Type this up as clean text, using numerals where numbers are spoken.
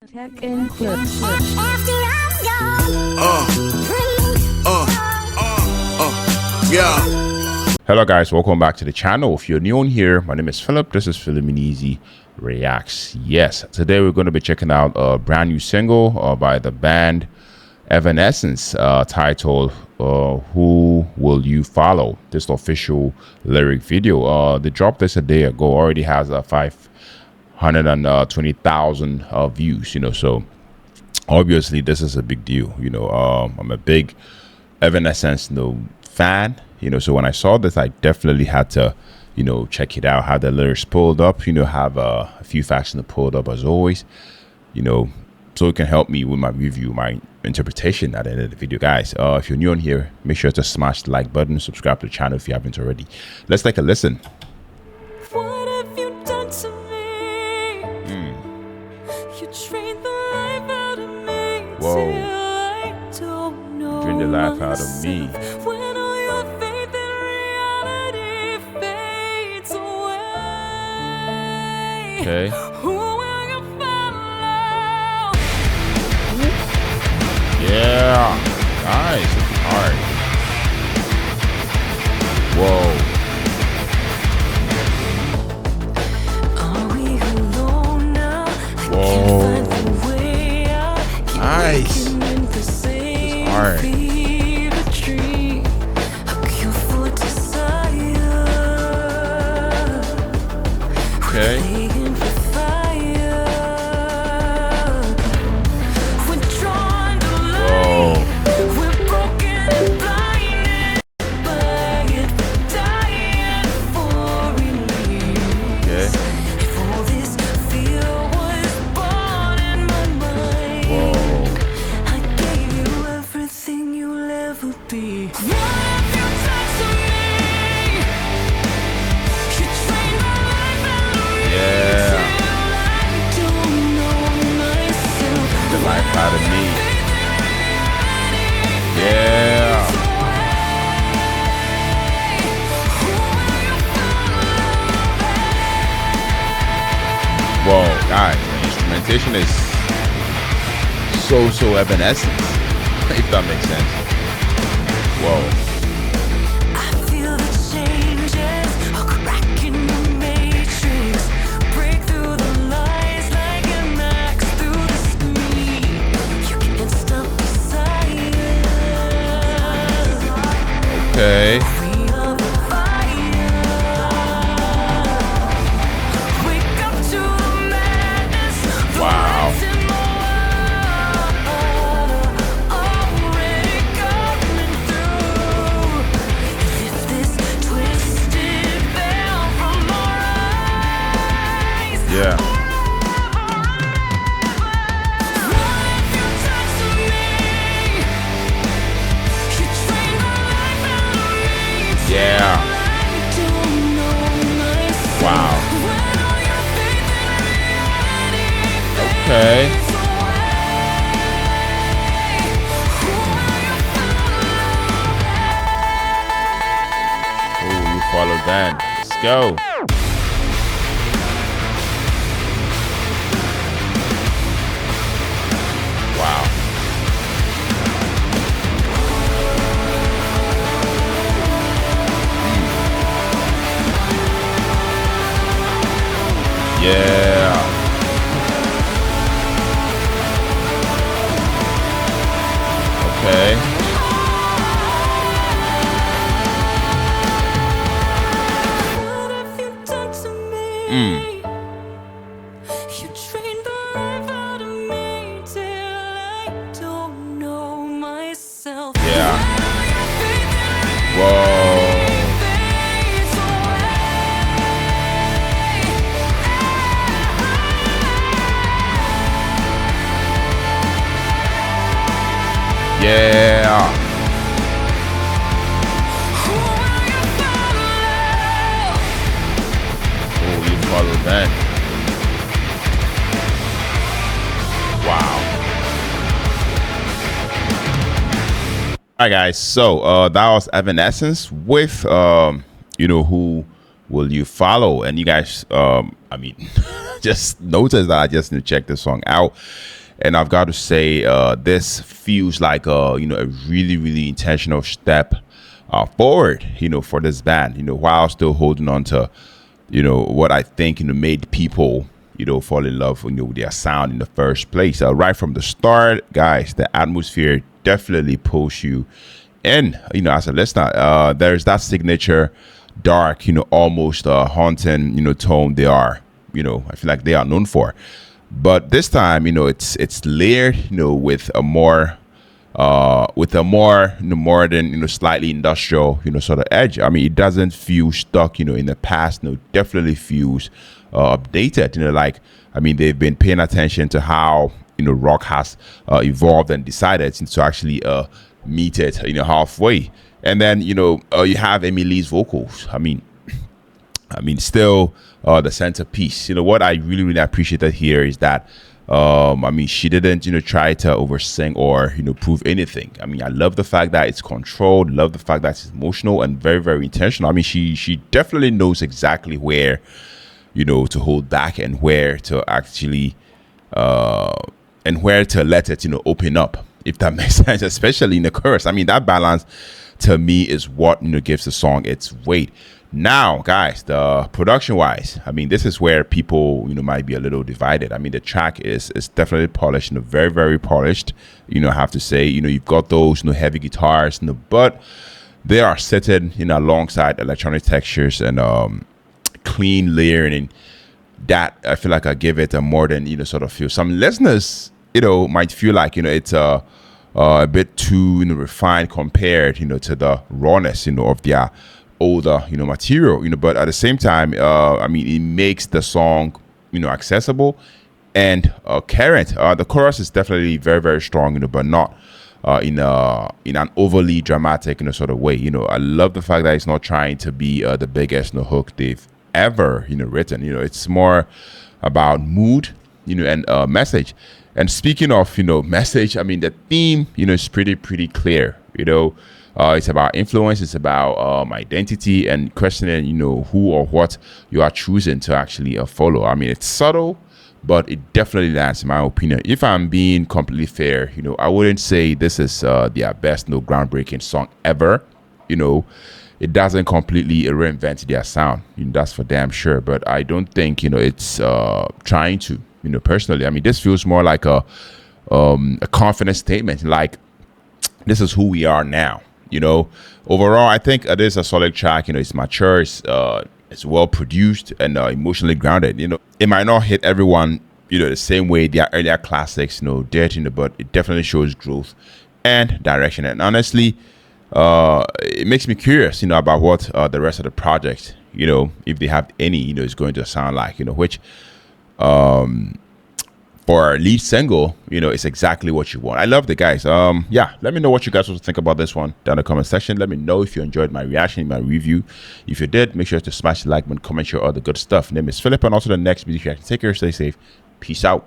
Tech and clips. Yeah. Hello guys, welcome back to the channel. If you're new on here, my name is Philip. This is Philiminizzy Reacts. Yes, today we're going to be checking out a brand new single by the band Evanescence titled Who Will You Follow? This official lyric video. They dropped this a day ago, already has 520,000 views, so obviously this is a big deal. I'm a big Evanescence fan, so when I saw this, I definitely had to check it out, have the lyrics pulled up, have a few facts pulled up as always, so it can help me with my review, my interpretation at the end of the video. Guys, if you're new on here, make sure to smash the like button, subscribe to the channel if you haven't already. Let's take a listen. What have you done to me? You drained the life out of me. Whoa. Till I don't know Drained the life out of me. When all your faith in reality fades away. Okay. Who will you follow? Yeah. Nice. Hard. Whoa. Are we alone now? Whoa. Find the way out. Keep Nice. waking in the same hard. fever tree. A cure for desire. Okay. Playing with fire. We're drawn to Whoa. light. We're broken and blinded by it. We're dying for release. Okay. If all this fear was born in my mind, Whoa. I gave you everything you'll ever be. What have you done to me? You drained my life out of me. Yeah. Till I don't know myself. The life out of me. Faith in reality Yeah. fades away. Who will you follow? Whoa, guys, the instrumentation is so Evanescence, if that makes sense. Whoa. I feel the changes, a crack in the matrix. Break through the lies like an axe through the screen. You can't stop desire. Okay. We are the fire. Wake up to the madness. The Wow. lights in the world already coming through. Lift this twisted veil from our eyes. Yeah. What have you done to me? You drained the life out of me. Yeah. I don't know myself. Wow. When all your faith in reality Okay. fades away. Who will you follow? Oh, you follow that. Let's go. Wow. Yeah. Okay. What have you done to me? You drained the life out of me till I don't know myself. Yeah. When all your faith in Whoa. fades away. Yeah. Who will you follow? Oh, you follow that. Wow. All right, guys. So that was Evanescence with who will you follow? And you guys, I mean, just notice that I just need to check this song out. And I've got to say, this feels like a really, really intentional step forward, for this band, while still holding on to, what I think, made people, fall in love, with their sound in the first place. Right from the start, guys, the atmosphere definitely pulls you in, as a listener. There's that signature dark, almost haunting, tone they are, I feel like they are known for. But this time, it's layered, with a more modern, slightly industrial, sort of edge. I mean, it doesn't feel stuck, in the past. Definitely feels updated. Like, I mean, they've been paying attention to how rock has evolved and decided to actually meet it, halfway. And then you have Emily's vocals. I mean, still the centerpiece. What I really, really appreciated here is that, I mean, she didn't, try to oversing or, prove anything. I mean, I love the fact that it's controlled, love the fact that it's emotional and very, very intentional. I mean, she definitely knows exactly where, to hold back and where to actually, and where to let it, open up, if that makes sense, especially in the chorus. I mean, that balance to me is what, gives the song its weight. Now, guys, the production wise, I mean, this is where people, might be a little divided. I mean, the track is definitely polished, very, very polished. I have to say, you've got those, heavy guitars, but they are sitting, alongside electronic textures and clean layering. That I feel like I give it a more than, sort of feel. Some listeners, might feel like, it's a bit too, refined compared, to the rawness, of their older material, but at the same time, I mean, it makes the song accessible and current. The chorus is definitely very, very strong, but not in an overly dramatic sort of way. I love the fact that it's not trying to be the biggest hook they've ever written. It's more about mood, and message. And speaking of message, I mean, the theme is pretty clear. It's about influence. It's about identity and questioning, who or what you are choosing to actually follow. I mean, it's subtle, but it definitely lands, in my opinion. If I'm being completely fair, I wouldn't say this is their best, groundbreaking song ever. It doesn't completely reinvent their sound. That's for damn sure. But I don't think it's trying to. Personally, I mean, this feels more like a confident statement. Like, this is who we are now. Overall, I think it is a solid track. It's mature, it's well produced and emotionally grounded. It might not hit everyone, the same way their earlier classics, did, but it definitely shows growth and direction. And honestly, it makes me curious, about what the rest of the project, if they have any, is going to sound like, which, for our lead single, it's exactly what you want. I love the guys. Yeah, let me know what you guys want to think about this one down in the comment section. Let me know if you enjoyed my reaction, my review. If you did, make sure to smash the like button, comment, share all the good stuff. Name is Philip, and also the next music reaction. Take care, stay safe. Peace out.